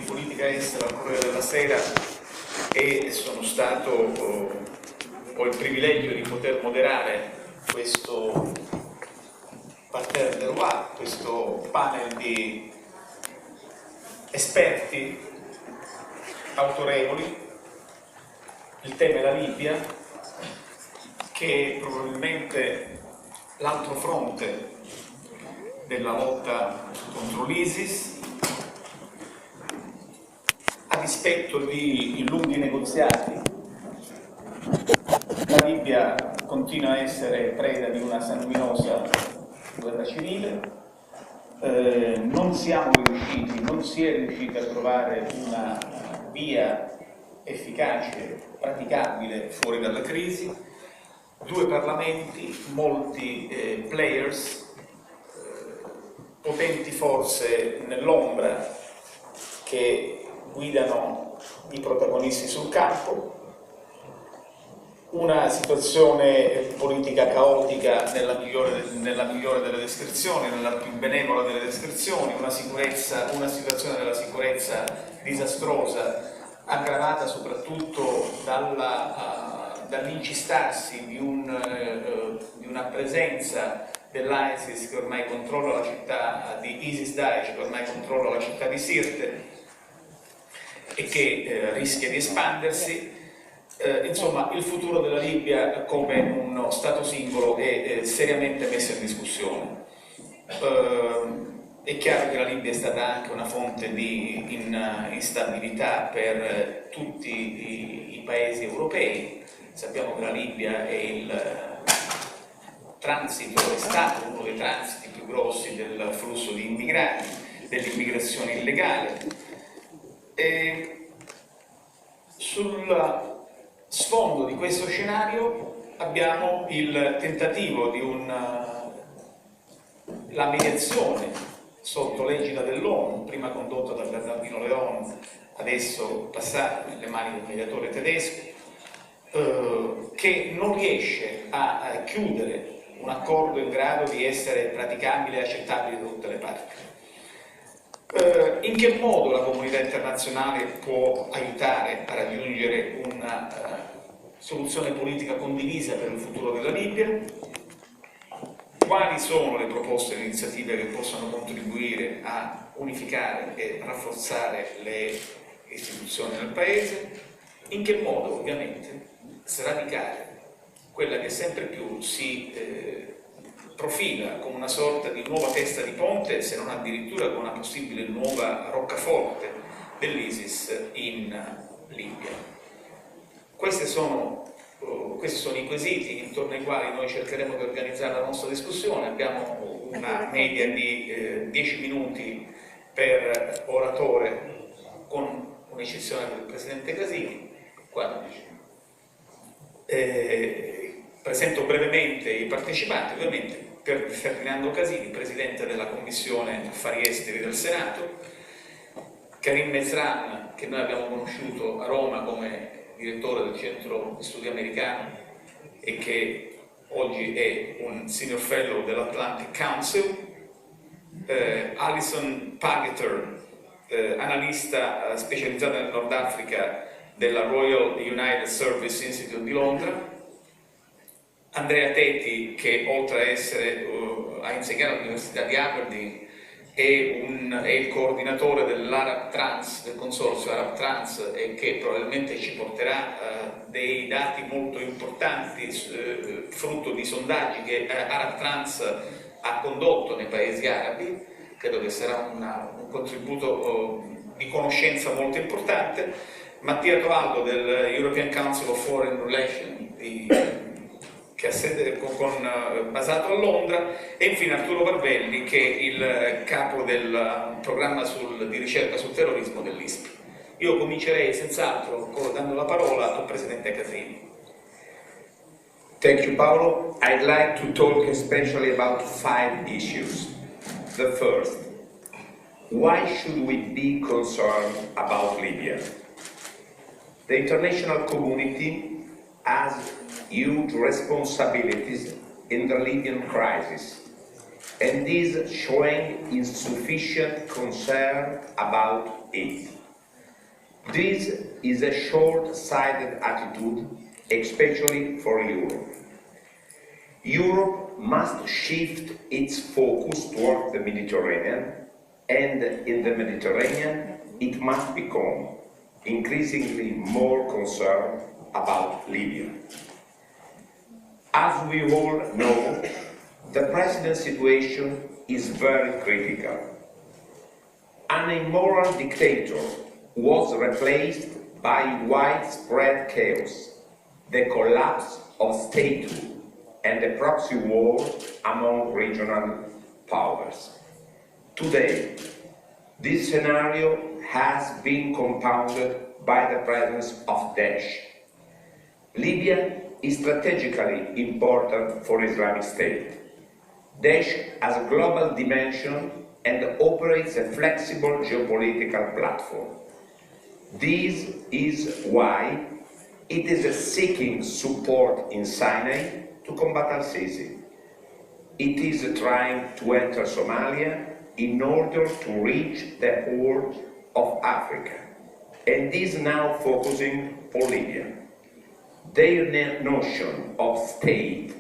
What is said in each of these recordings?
politica estera al Corriere della Sera e ho il privilegio di poter moderare questo parterre de roi, questo panel di esperti autorevoli. Il tema è la Libia, che è probabilmente l'altro fronte della lotta contro l'ISIS, a dispetto di lunghi negoziati. La Libia continua a essere preda di una sanguinosa guerra civile, non si è riusciti a trovare una via efficace, praticabile fuori dalla crisi. Due parlamenti, molti players, potenti forze nell'ombra che guidano i protagonisti sul campo, una situazione politica caotica nella migliore delle descrizioni, nella più benevola delle descrizioni, una situazione della sicurezza disastrosa, aggravata soprattutto dall'incistarsi di una presenza dell'ISIS che ormai controlla la città di ISIS-Daesh, che ormai controlla la città di Sirte e che rischia di espandersi. Insomma, il futuro della Libia come uno Stato singolo è seriamente messo in discussione. È chiaro che la Libia è stata anche una fonte di instabilità per tutti i paesi europei. Sappiamo che la Libia è stato uno dei transiti più grossi del flusso di immigrati, dell'immigrazione illegale. E sul sfondo di questo scenario abbiamo il tentativo di la mediazione sotto l'egida dell'ONU, prima condotta da Bernardino Leon, adesso passata nelle mani del mediatore tedesco, che non riesce a chiudere un accordo in grado di essere praticabile e accettabile da tutte le parti. In che modo la comunità internazionale può aiutare a raggiungere una soluzione politica condivisa per il futuro della Libia? Quali sono le proposte e le iniziative che possono contribuire a unificare e rafforzare le istituzioni del Paese? In che modo, ovviamente, sradicare quella che sempre più si profila come una sorta di nuova testa di ponte, se non addirittura come una possibile nuova roccaforte dell'ISIS in Libia. Questi sono i quesiti intorno ai quali noi cercheremo di organizzare la nostra discussione. Abbiamo una media di 10 minuti per oratore, con un'eccezione del Presidente Casini. Presento brevemente i partecipanti, ovviamente per Ferdinando Casini, Presidente della Commissione Affari Esteri del Senato, Karim Mesran, che noi abbiamo conosciuto a Roma come direttore del Centro di Studi Americano e che oggi è un Senior Fellow dell'Atlantic Council, Alison Pageter, analista specializzata nel Nord Africa della Royal United Service Institute di Londra, Andrea Teti, che oltre a insegnare all'Università di Aberdeen è il coordinatore dell'Arab Trans, del consorzio Arab Trans, e che probabilmente ci porterà dei dati molto importanti frutto di sondaggi che Arab Trans ha condotto nei paesi arabi. Credo che sarà un contributo di conoscenza molto importante. Mattia Tovaldo del European Council of Foreign Relations, che ha sede basato a Londra, e infine Arturo Barbelli, che è il capo del programma di ricerca sul terrorismo dell'ISPI. Io comincerei senz'altro dando la parola al Presidente Casini. Thank you, Paolo. I'd like to talk especially about 5 issues. The first, why should we be concerned about Libya? The international community has huge responsibilities in the Libyan crisis and is showing insufficient concern about it. This is a short-sighted attitude, especially for Europe. Europe must shift its focus toward the Mediterranean, and in the Mediterranean it must become increasingly more concerned about Libya. As we all know, the present situation is very critical. An immoral dictator was replaced by widespread chaos, the collapse of statehood, and a proxy war among regional powers. Today, this scenario has been compounded by the presence of Daesh. Libya is strategically important for Islamic State. Daesh has a global dimension and operates a flexible geopolitical platform. This is why it is seeking support in Sinai to combat al-Sisi. It is trying to enter Somalia in order to reach the Horn of Africa, and is now focusing on Libya. Their notion of state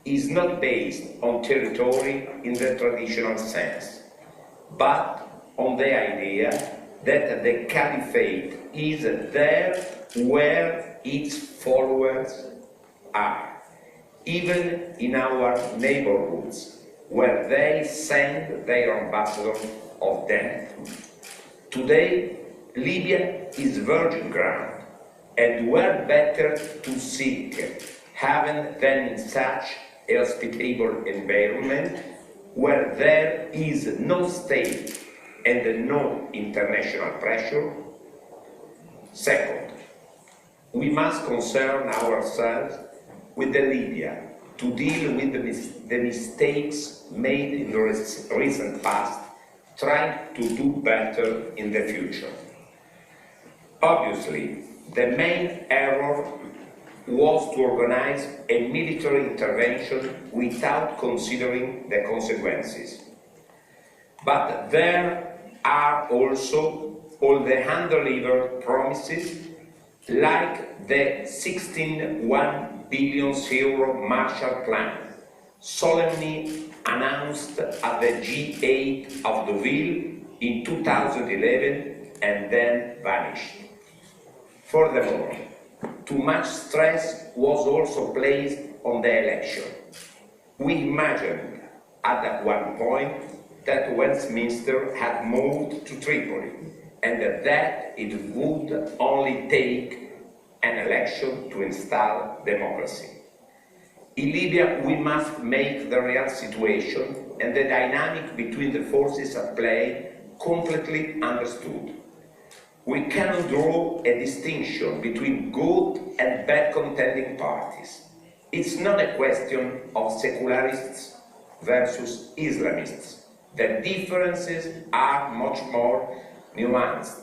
is not based on territory in the traditional sense, but on the idea that the caliphate is there where its followers are, even in our neighborhoods, where they send their ambassador of death. Today, Libya is virgin ground, and where better to seek heaven than in such a hospitable environment where there is no state and no international pressure? Second, we must concern ourselves with the Libya to deal with the mistakes made in the recent past, trying to do better in the future. Obviously, the main error was to organize a military intervention without considering the consequences. But there are also all the undelivered promises, like the 16.1 billion euro Marshall Plan, solemnly announced at the G8 of Deauville in 2011 and then vanished. Furthermore, too much stress was also placed on the election. We imagined at one point that Westminster had moved to Tripoli, and that it would only take an election to install democracy. In Libya, we must make the real situation and the dynamic between the forces at play completely understood. We cannot draw a distinction between good and bad contending parties. It's not a question of secularists versus Islamists. The differences are much more nuanced.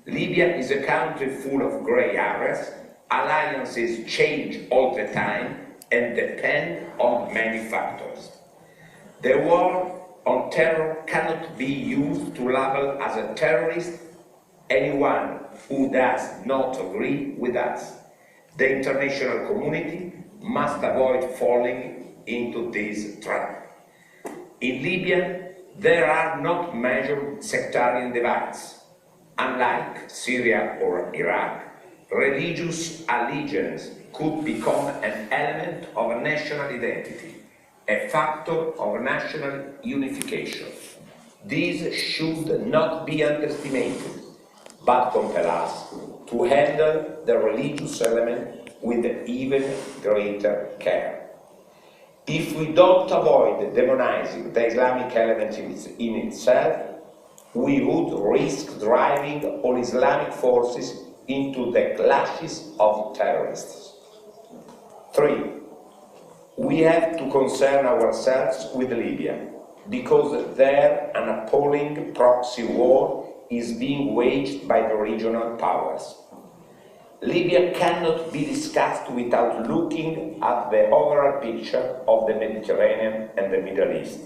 Libya is a country full of grey areas. Alliances change all the time and depend on many factors. The war on terror cannot be used to label as a terrorist anyone who does not agree with us. The international community must avoid falling into this trap. In Libya, there are not major sectarian divides. Unlike Syria or Iraq, religious allegiance could become an element of national identity, a factor of national unification. This should not be underestimated, but compel us to handle the religious element with even greater care. If we don't avoid demonizing the Islamic element in itself, we would risk driving all Islamic forces into the clashes of terrorists. 3. We have to concern ourselves with Libya, because there an appalling proxy war is being waged by the regional powers. Libya cannot be discussed without looking at the overall picture of the Mediterranean and the Middle East.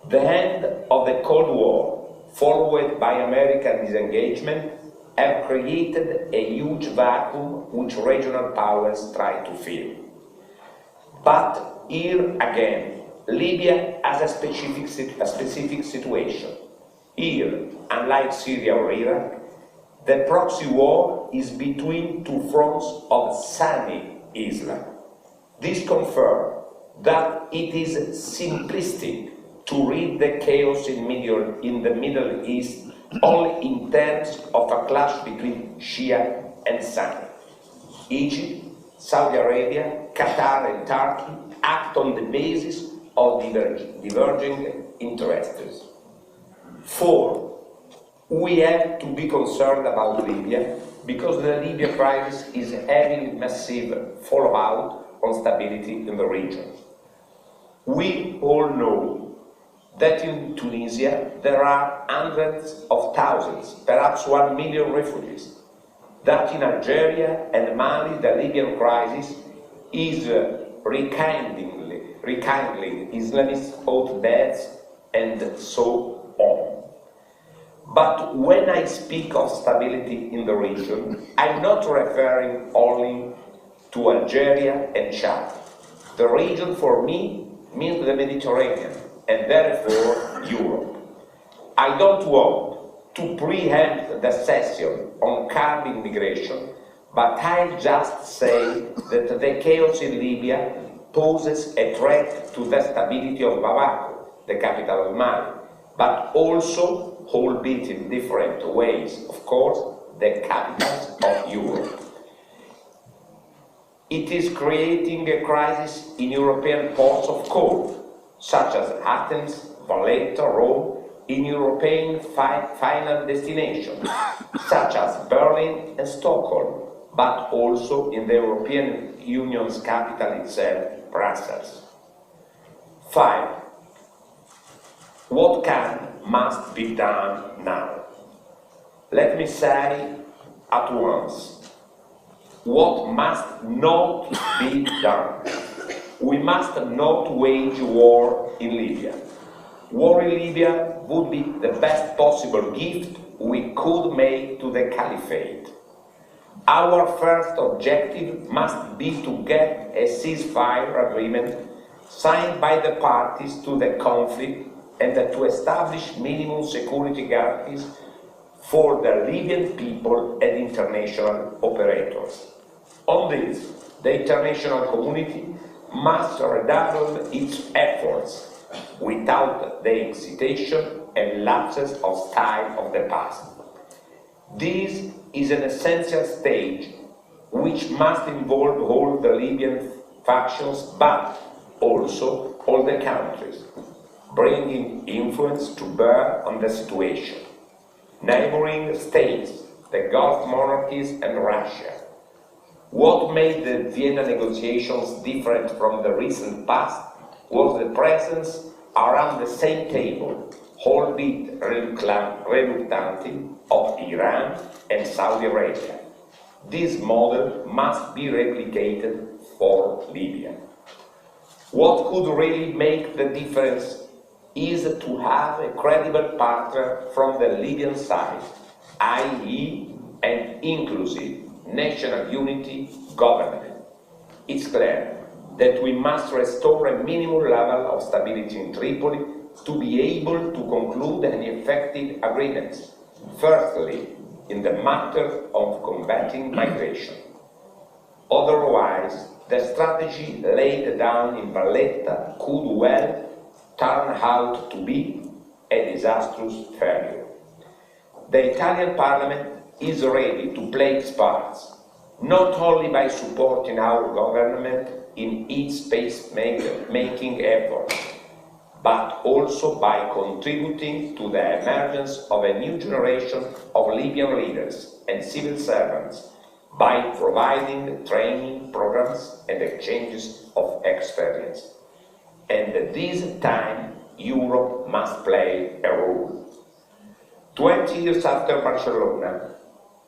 The end of the Cold War, followed by American disengagement, have created a huge vacuum which regional powers try to fill. But here again, Libya has a specific situation. Here, unlike Syria or Iraq, the proxy war is between two fronts of Sunni Islam. This confirms that it is simplistic to read the chaos in the Middle East only in terms of a clash between Shia and Sunni. Egypt, Saudi Arabia, Qatar and Turkey act on the basis of diverging interests. 4. We have to be concerned about Libya because the Libya crisis is having massive fallout on stability in the region. We all know that in Tunisia there are hundreds of thousands, perhaps 1 million refugees, that in Algeria and Mali the Libyan crisis is rekindling Islamist hotbeds and so on. But when I speak of stability in the region, I'm not referring only to Algeria and Chad. The region for me means the Mediterranean and therefore Europe. I don't want to preempt the session on carbon migration, but I'll just say that the chaos in Libya poses a threat to the stability of Bamako, the capital of Mali, but also, albeit in different ways, of course, the capitals of Europe. It is creating a crisis in European ports of call, such as Athens, Valletta, Rome, in European final destinations, such as Berlin and Stockholm, but also in the European Union's capital itself, Brussels. 5. What must be done now? Let me say at once, what must not be done? We must not wage war in Libya. War in Libya would be the best possible gift we could make to the caliphate. Our first objective must be to get a ceasefire agreement signed by the parties to the conflict and to establish minimum security guarantees for the Libyan people and international operators. On this, the international community must redouble its efforts without the hesitation and lapses of style of the past. This is an essential stage which must involve all the Libyan factions but also all the countries, bringing influence to bear on the situation. Neighboring states, the Gulf monarchies and Russia. What made the Vienna negotiations different from the recent past was the presence around the same table, albeit reluctantly, of Iran and Saudi Arabia. This model must be replicated for Libya. What could really make the difference is to have a credible partner from the Libyan side, i.e. an inclusive national unity government. It's clear that we must restore a minimum level of stability in Tripoli to be able to conclude an effective agreement, firstly, in the matter of combating migration. Otherwise, the strategy laid down in Valletta could well turn out to be a disastrous failure. The Italian Parliament is ready to play its parts, not only by supporting our government in its peace-making efforts, but also by contributing to the emergence of a new generation of Libyan leaders and civil servants by providing training programs and exchanges of experience. And at this time, Europe must play a role. 20 years after Barcelona,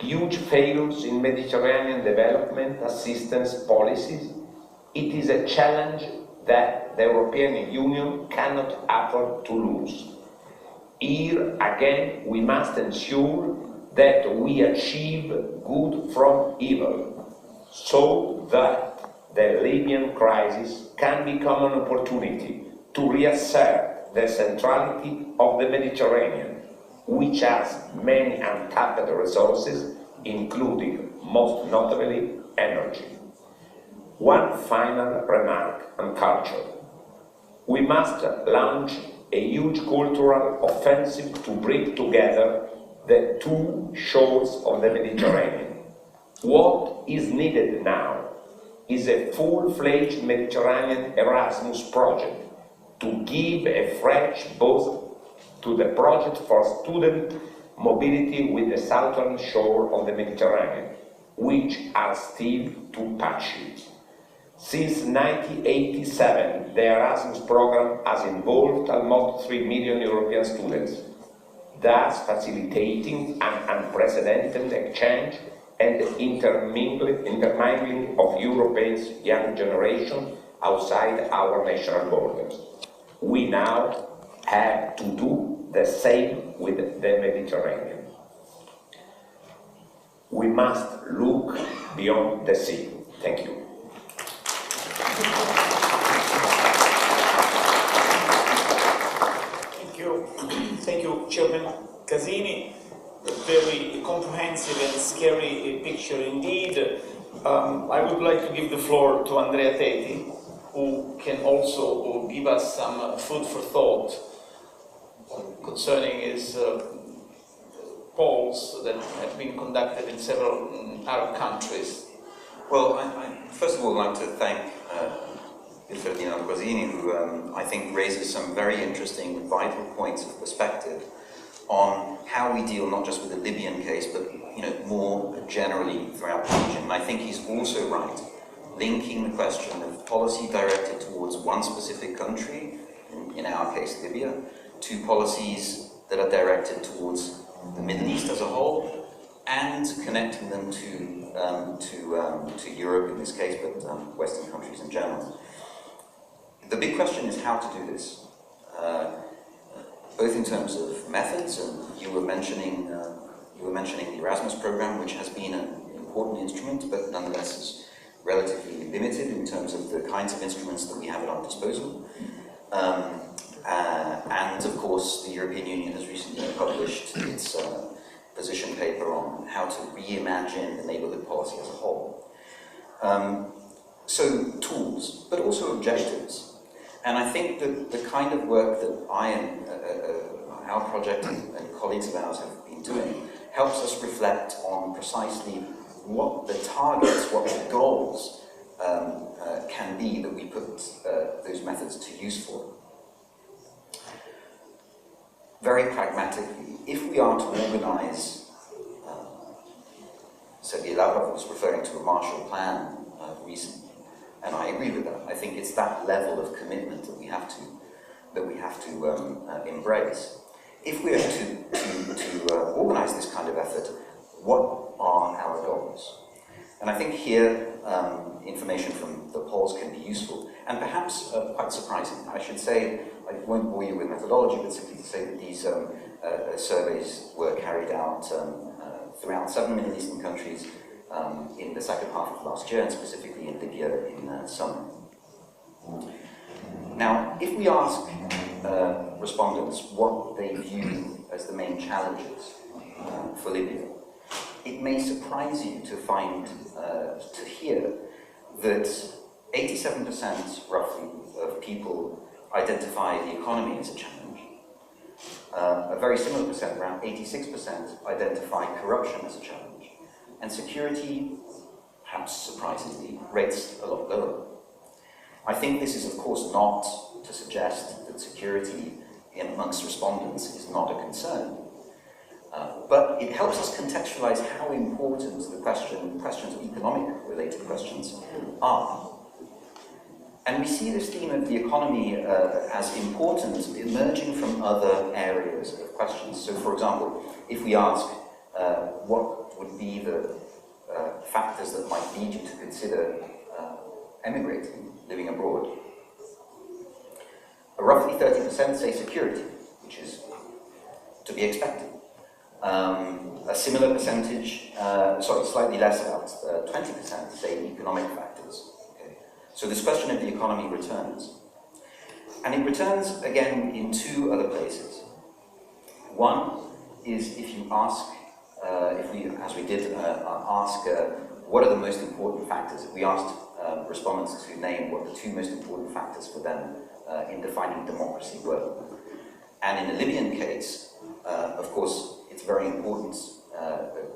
huge failures in Mediterranean development assistance policies, it is a challenge that the European Union cannot afford to lose. Here again, we must ensure that we achieve good from evil, so that the Libyan crisis can become an opportunity to reassert the centrality of the Mediterranean, which has many untapped resources, including, most notably, energy. One final remark on culture. We must launch a huge cultural offensive to bring together the two shores of the Mediterranean. What is needed now is a full-fledged Mediterranean Erasmus project to give a fresh boost to the project for student mobility with the southern shore of the Mediterranean, which are still too patchy. Since 1987, the Erasmus program has involved almost 3 million European students, thus facilitating an unprecedented exchange and intermingling of Europe's young generation outside our national borders. We now have to do the same with the Mediterranean. We must look beyond the sea. Thank you. Thank you, Chairman Casini. A very comprehensive and scary picture indeed. I would like to give the floor to Andrea Teti, who can also give us some food for thought concerning his polls that have been conducted in several Arab countries. Well, I first of all like to thank Il Ferdinando Casini, who I think raises some very interesting, vital points of perspective on how we deal not just with the Libyan case, but more generally throughout the region. And I think he's also right, linking the question of policy directed towards one specific country, in our case Libya, to policies that are directed towards the Middle East as a whole, and connecting them to Europe in this case, but Western countries in general. The big question is how to do this, both in terms of methods, and you were mentioning the Erasmus program, which has been an important instrument, but nonetheless is relatively limited in terms of the kinds of instruments that we have at our disposal. And of course, the European Union has recently published its position paper on how to reimagine the neighbourhood policy as a whole. So tools, but also objectives. And I think that the kind of work that I and our project and colleagues of ours have been doing helps us reflect on precisely what the targets, what the goals can be that we put those methods to use for. Very pragmatically, if we are to organize, Sergei Lavrov was referring to a Marshall Plan recently, and I agree with that. I think it's that level of commitment that we have to embrace. If we are to organize this kind of effort, what are our goals? And I think here information from the polls can be useful, and perhaps quite surprising. I should say, I won't bore you with methodology, but simply to say that these surveys were carried out throughout 7 Middle Eastern countries in the second half of last year, and specifically in Libya in summer. Now, if we ask respondents what they view as the main challenges for Libya, it may surprise you to find, to hear that 87% roughly of people identify the economy as a challenge. A very similar percent, around 86%, identify corruption as a challenge. And security, perhaps surprisingly, rates a lot lower. I think this is, of course, not to suggest that security amongst respondents is not a concern. But it helps us contextualize how important the questions of economic-related questions are. And we see this theme of the economy as important emerging from other areas of questions. So, for example, if we ask what would be the factors that might lead you to consider emigrating, living abroad, roughly 30% say security, which is to be expected. A similar percentage, slightly less, about 20%, say economic factors. Okay? So this question of the economy returns. And it returns again in two other places. One is if you ask, if we, as we did, ask what are the most important factors, if we asked respondents to name what the two most important factors for them in defining democracy were. And in the Libyan case, of course, it's very important.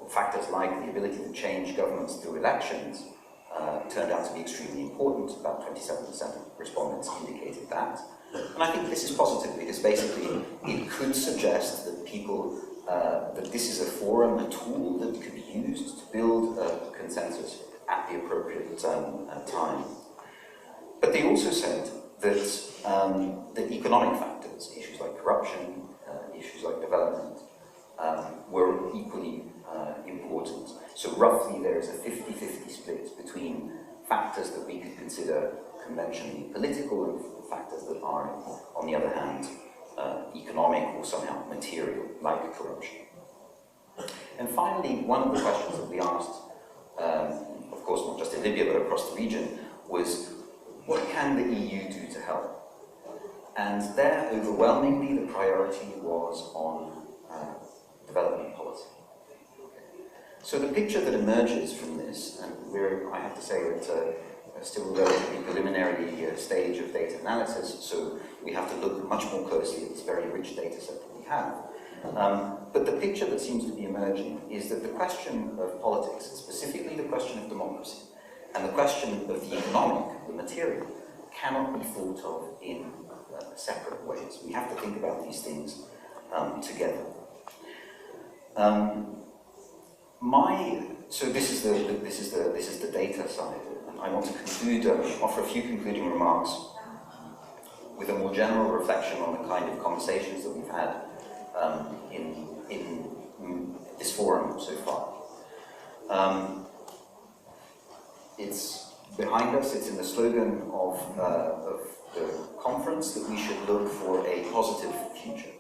Factors like the ability to change governments through elections turned out to be extremely important. About 27% of respondents indicated that. And I think this is positive because basically it could suggest that people, that this is a forum, a tool that could be used to build a consensus at the appropriate time. But they also said that the economic factors, issues like corruption, issues like development, were equally important. So roughly there is a 50-50 split between factors that we could consider conventionally political and factors that are, on the other hand, economic or somehow material, like corruption. And finally, one of the questions that we asked, of course not just in Libya but across the region, was what can the EU do to help? And there, overwhelmingly, the priority was on development policy. So the picture that emerges from this, and we're, I have to say, at a still relatively preliminary stage of data analysis, so we have to look much more closely at this very rich data set that we have. But the picture that seems to be emerging is that the question of politics, specifically the question of democracy, and the question of the economic, the material, cannot be thought of in separate ways. We have to think about these things together. So this is the data side, and I want to conclude, offer a few concluding remarks with a more general reflection on the kind of conversations that we've had in this forum so far. It's behind us. It's in the slogan of the conference that we should look for a positive future.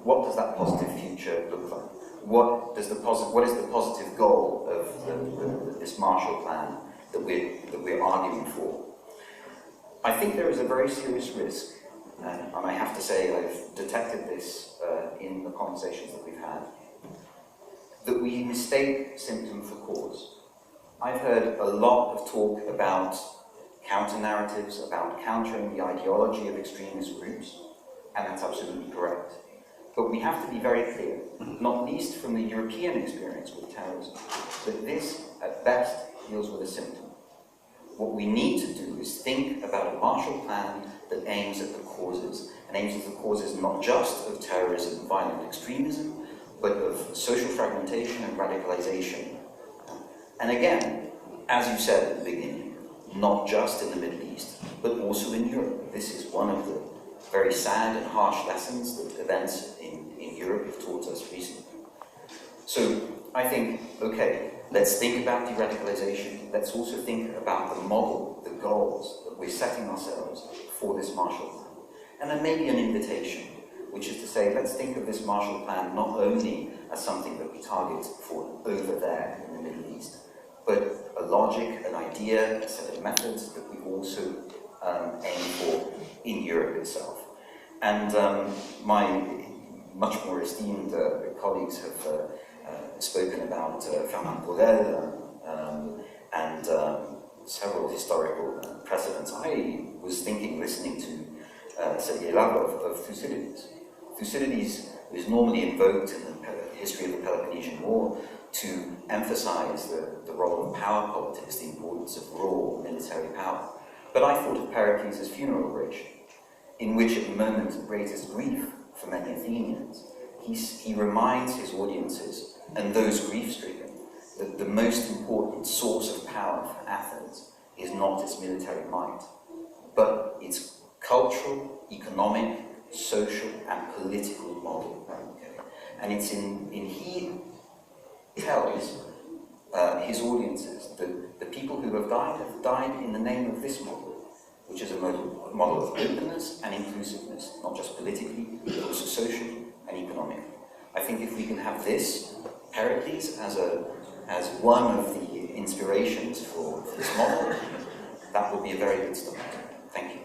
What does that positive future look like? What is the positive goal of this Marshall Plan that we're arguing for? I think there is a very serious risk, and I have to say I've detected this in the conversations that we've had, that we mistake symptom for cause. I've heard a lot of talk about counter-narratives, about countering the ideology of extremist groups, and that's absolutely correct. But we have to be very clear, not least from the European experience with terrorism, that this, at best, deals with a symptom. What we need to do is think about a Marshall Plan that aims at the causes, and aims at the causes not just of terrorism and violent extremism, but of social fragmentation and radicalization. And again, as you said at the beginning, not just in the Middle East, but also in Europe. This is one of the very sad and harsh lessons that events in Europe have taught us recently. So I think, okay, let's think about de-radicalization. Let's also think about the model, the goals that we're setting ourselves for this Marshall Plan. And then maybe an invitation, which is to say, let's think of this Marshall Plan not only as something that we target for over there in the Middle East, but a logic, an idea, a set of methods that we also aim for in Europe itself. And my much more esteemed colleagues have spoken about Fernand Braudel and several historical precedents. I was thinking, listening to Sergei Lavrov, of Thucydides. Thucydides is normally invoked in the history of the Peloponnesian War to emphasize the role of power politics, the importance of raw military power. But I thought of Pericles' funeral oration, in which at the moment of greatest grief for many Athenians, he reminds his audiences, and those grief-stricken, that the most important source of power for Athens is not its military might, but its cultural, economic, social, and political model. Okay? And it's he tells his audiences that the people who have died in the name of this model, which is a model of openness and inclusiveness, not just politically, but also socially and economically. I think if we can have this, Pericles, as one of the inspirations for this model, that would be a very good start. Thank you.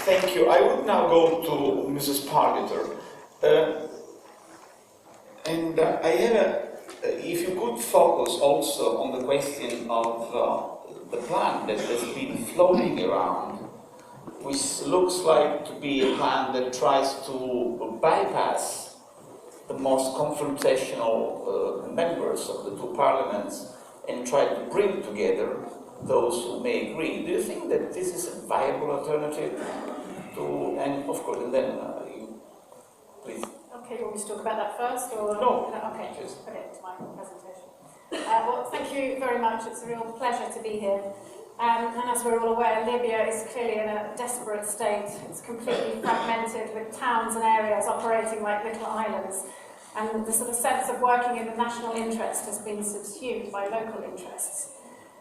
Thank you. I would now go to Mrs. Pargeter. I have if you could focus also on the question of the plan that has been floating around, which looks like to be a plan that tries to bypass the most confrontational members of the two parliaments and try to bring together those who may agree. Do you think that this is a viable alternative to, and of course, and then you, please. Okay, you want me to talk about that first, or no? Okay, just put it into my presentation. Well, thank you very much. It's a real pleasure to be here. And as we're all aware, Libya is clearly in a desperate state. It's completely fragmented, with towns and areas operating like little islands. And the sort of sense of working in the national interest has been subsumed by local interests.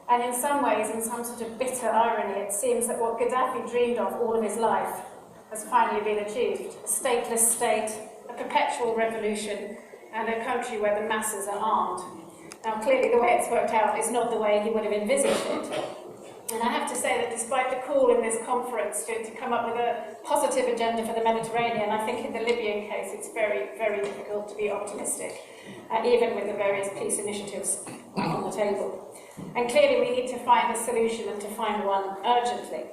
And in some ways, in some sort of bitter irony, it seems that what Gaddafi dreamed of all of his life has finally been achieved. A stateless state, a perpetual revolution, and a country where the masses are armed. Now, clearly the way it's worked out is not the way he would have envisaged it. And I have to say that despite the call in this conference to come up with a positive agenda for the Mediterranean, I think in the Libyan case it's very, very difficult to be optimistic, even with the various peace initiatives on the table. And clearly we need to find a solution, and to find one urgently.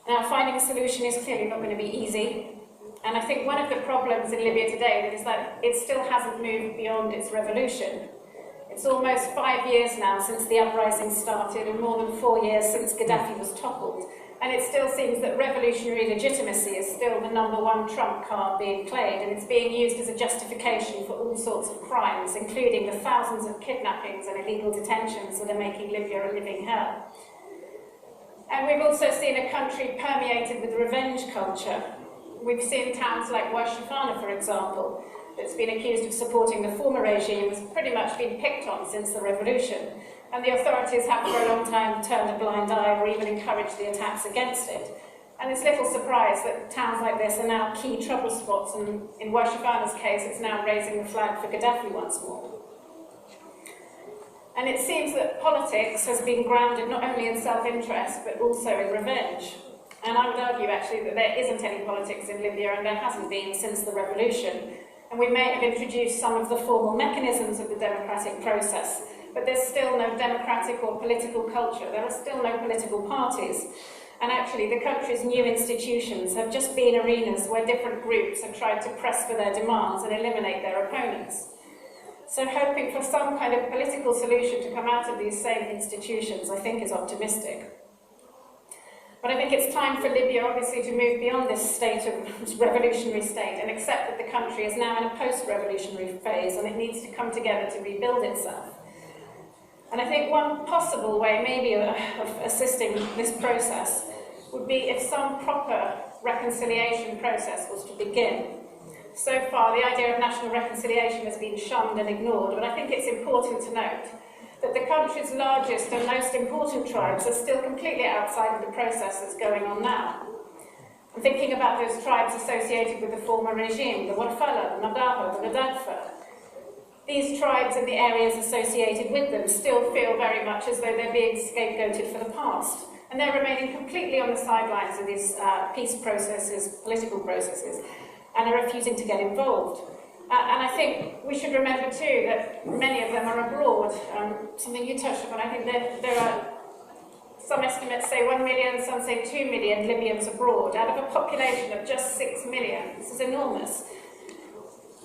Now, finding a solution is clearly not going to be easy. And I think one of the problems in Libya today is that it still hasn't moved beyond its revolution. It's almost 5 years now since the uprising started, and more than 4 years since Gaddafi was toppled. And it still seems that revolutionary legitimacy is still the #1 trump card being played, and it's being used as a justification for all sorts of crimes, including the thousands of kidnappings and illegal detentions that are making Libya a living hell. And we've also seen a country permeated with revenge culture. We've seen towns like Washifana, for example, that's been accused of supporting the former regime, has pretty much been picked on since the revolution. And the authorities have for a long time turned a blind eye or even encouraged the attacks against it. And it's little surprise that towns like this are now key trouble spots, and in Washifana's case, it's now raising the flag for Gaddafi once more. And it seems that politics has been grounded not only in self-interest, but also in revenge. And I would argue, actually, that there isn't any politics in Libya, and there hasn't been since the revolution. And we may have introduced some of the formal mechanisms of the democratic process, but there's still no democratic or political culture. There are still no political parties. And actually, the country's new institutions have just been arenas where different groups have tried to press for their demands and eliminate their opponents. So hoping for some kind of political solution to come out of these same institutions, I think, is optimistic. But I think it's time for Libya, obviously, to move beyond this state of revolutionary state and accept that the country is now in a post-revolutionary phase, and it needs to come together to rebuild itself. And I think one possible way, maybe, of assisting this process would be if some proper reconciliation process was to begin. So far, the idea of national reconciliation has been shunned and ignored, but I think it's important to note that the country's largest and most important tribes are still completely outside of the process that's going on now. I'm thinking about those tribes associated with the former regime, the Wadfala, the Nadaho, the Ladadfa. These tribes and the areas associated with them still feel very much as though they're being scapegoated for the past, and they're remaining completely on the sidelines of these peace processes, political processes, and are refusing to get involved. And I think we should remember too that many of them are abroad. Something you touched upon, I think there are, some estimates say 1 million, some say 2 million Libyans abroad, out of a population of just 6 million. This is enormous.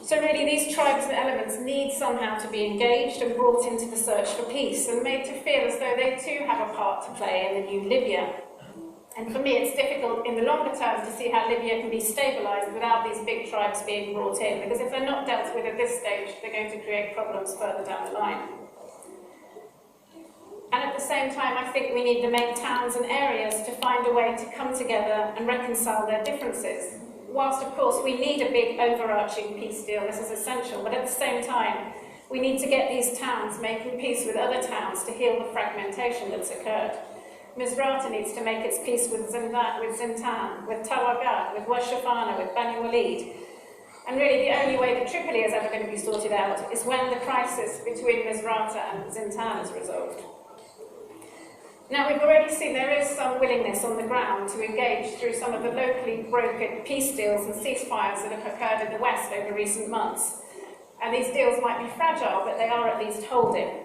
So really these tribes and elements need somehow to be engaged and brought into the search for peace, and made to feel as though they too have a part to play in the new Libya. And for me, it's difficult in the longer term to see how Libya can be stabilised without these big tribes being brought in, because if they're not dealt with at this stage, they're going to create problems further down the line. And at the same time, I think we need the main towns and areas to find a way to come together and reconcile their differences. Whilst, of course, we need a big overarching peace deal, this is essential, but at the same time, we need to get these towns making peace with other towns to heal the fragmentation that's occurred. Misrata needs to make its peace with Zintan, with Tawagat, with Washafana, with Bani Walid. And really the only way that Tripoli is ever going to be sorted out is when the crisis between Misrata and Zintan is resolved. Now, we've already seen there is some willingness on the ground to engage through some of the locally brokered peace deals and ceasefires that have occurred in the West over recent months. And these deals might be fragile, but they are at least holding.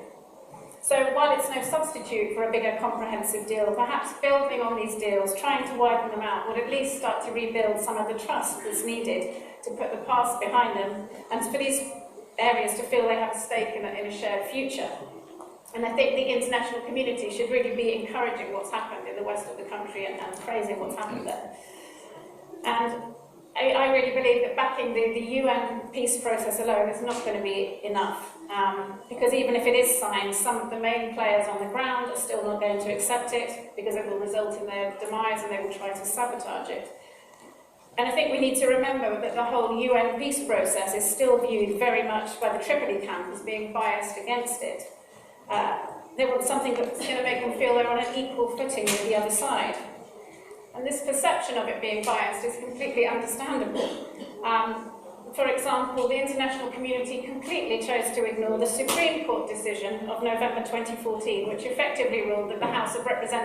So while it's no substitute for a bigger comprehensive deal, perhaps building on these deals, trying to widen them out, would at least start to rebuild some of the trust that's needed to put the past behind them and for these areas to feel they have a stake in a shared future. And I think the international community should really be encouraging what's happened in the west of the country and praising what's happened there. And I really believe that backing the UN peace process alone is not going to be enough, because even if it is signed, some of the main players on the ground are still not going to accept it because it will result in their demise and they will try to sabotage it. And I think we need to remember that the whole UN peace process is still viewed very much by the Tripoli camp as being biased against it. They want something that's going to make them feel they're on an equal footing with the other side. And this perception of it being biased is completely understandable. For example, the international community completely chose to ignore the Supreme Court decision of November 2014, which effectively ruled that the House of Representatives